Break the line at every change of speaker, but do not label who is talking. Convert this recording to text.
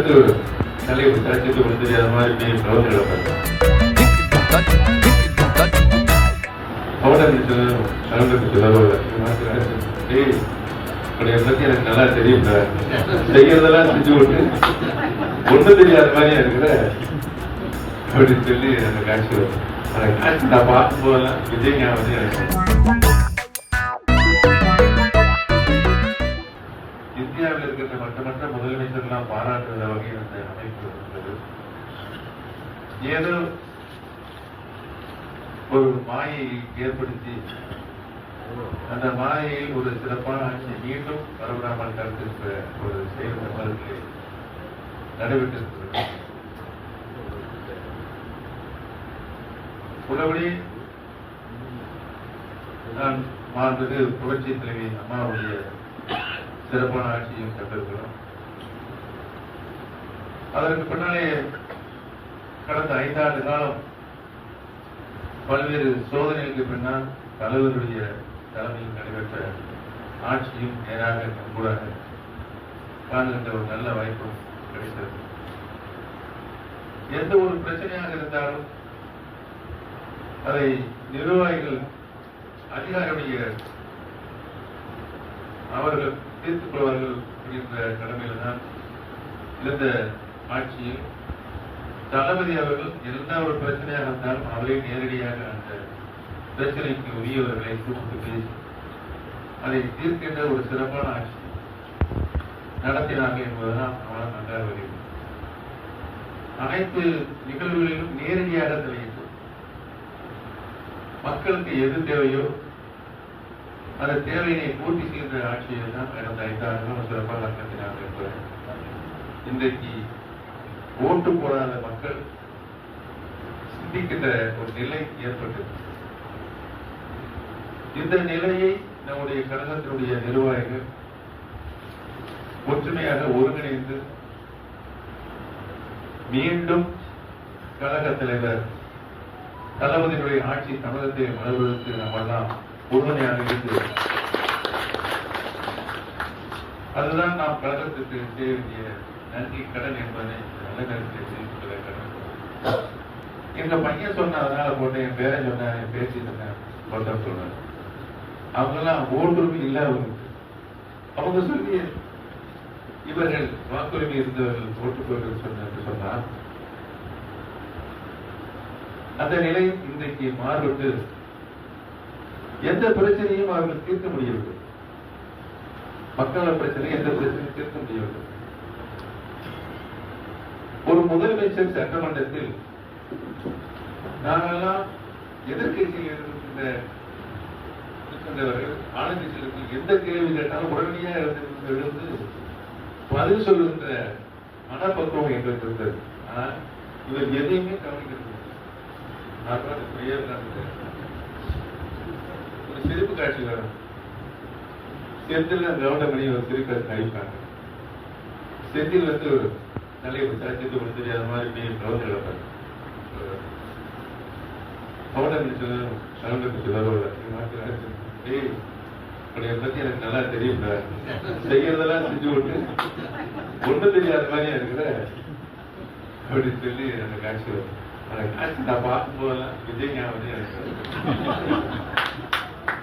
தலையை தச்சுட்டு வந்து அது மாதிரி கலந்து கிடப்பாரு. பத்தி எனக்கு நல்லா தெரியும், செய்யறதெல்லாம் செஞ்சு விட்டு ஒண்ணு தெரியாத மாதிரியா இருக்கிற அப்படின்னு சொல்லி அந்த காட்சி வரும். அந்த காட்சி நான் பார்க்கும் போதெல்லாம் விஜய் ஞாபகம் எனக்கு. இந்தியாவில் இருக்கிற மற்ற முதலமைச்சர்லாம் பாராட்டுற வகையில் அந்த அமைப்பு இருந்தது. ஏதோ ஒரு மாயை ஏற்படுத்தி அந்த மாயையில் ஒரு சிறப்பான ஆட்சி மீண்டும் வரவிடாமல் தடுத்திருக்கிற ஒரு செயல் தமிழர்களே நடைபெற்றிருக்கிறது. உள்ளபடி நான் மாண்பது புரட்சி தலைவி அம்மாவுடைய சிறப்பான ஆட்சியும் கண்டிருக்கிறோம். அதற்கு பின்னாலே கடந்த 5 ஆண்டு காலம் பல்வேறு சோதனைகளுக்கு பின்னால் தலைவருடைய தலைமையில் நடைபெற்ற ஆட்சியும் நேராக கண்கூடாக காணுகின்ற ஒரு நல்ல வாய்ப்பும் கிடைத்தது. எந்த ஒரு பிரச்சனையாக இருந்தாலும் அதை நிர்வாகிகள் அதிகாரியுடைய அவர்கள் தீர்த்துக் கொள்வார்கள் என்ற கடமையில் தான் இருந்த ஆட்சியில் தளபதி அவர்கள் எந்த ஒரு பிரச்சனையாக இருந்தாலும் அவரை நேரடியாக அந்த பிரச்சனைக்கு உரியவர்களை கூப்பிட்டு பேசி அதை தீர்க்கின்ற ஒரு சிறப்பான ஆட்சி நடத்தினார்கள் என்பதுதான் அவனால் நன்றாக வருகிறது. அனைத்து நிகழ்வுகளிலும் நேரடியாக தலையிட்டு மக்களுக்கு எது தேவையோ அந்த தேவையை பூர்த்தி செய்கின்ற ஆட்சியை தான் கடந்த 5 ஆண்டுகளும் சிறப்பாக நடத்தினார்கள் என்பது இன்றைக்கு ஓட்டு போடாத மக்கள் சிந்திக்கின்ற ஒரு நிலை ஏற்பட்டது. இந்த நிலையை நம்முடைய கழகத்தினுடைய நிர்வாகிகள் ஒற்றுமையாக ஒருங்கிணைந்து மீண்டும் கழக தலைவர் தளபதியினுடைய ஆட்சி தமிழகத்தை மலர்வதற்கு நம்மெல்லாம் உறுதுணையாக இருந்து அதுதான் நாம் கழகத்துக்கு செய்ய வேண்டிய நன்றி கடன் என்பதை நல்ல நேரத்தில் செய்து கடன். எங்க பையன் சொன்ன அதனால போட்டேன், என் பேரை சொன்னேன், என் பேசி சொன்னேன் போட்டேன் சொன்னார். அவங்கெல்லாம் ஓட்டுரிமை இல்லாதவங்க. அவங்க சொல்லி இவர்கள் வாக்குரிமை இருந்தவர்கள் ஓட்டு போவர்கள் சொன்னார். அந்த நிலை இன்றைக்கு மாறுபட்டு எந்த பிரச்சனையும் அவர்கள் தீர்க்க முடியவில்லை. மக்கள பிரச்சனை எந்த பிரச்சனையும் தீர்க்க முடியவில்லை. ஒரு முதலமைச்சர் சட்டமன்றத்தில் நாங்கெல்லாம் எதிர்கட்சியில் இருக்கின்றவர்கள் ஆளுங்கட்சிகளுக்கு எந்த கேள்வி கேட்டாலும் உடனடியாக எழுந்து பதில் சொல்லுகின்ற மனப்பக்குவம் எங்களுக்கு இருந்தது. ஆனால் இவர் எதையுமே கவனிக்கிறது. ஒரு சிரிப்பு காட்சி வரும். செந்தில் கவுண்டமணி ஒரு சிரிப்பு நடிப்பாங்க. செந்தில் ஒரு நல்ல சாட்சியத்தை கொடுத்து அது மாதிரி கவுண்ட் இழப்பாங்க. கவுண்டமணி பத்தி எனக்கு நல்லா தெரியும், செய்யறதெல்லாம் செஞ்சு விட்டு ஒண்ணு தெரியாத மாதிரியா இருக்கிற அப்படின்னு சொல்லி அந்த காட்சி வரும். அந்த காட்சி நான் பார்க்கும் போதெல்லாம் விஜய் ஞாபகம் எனக்கு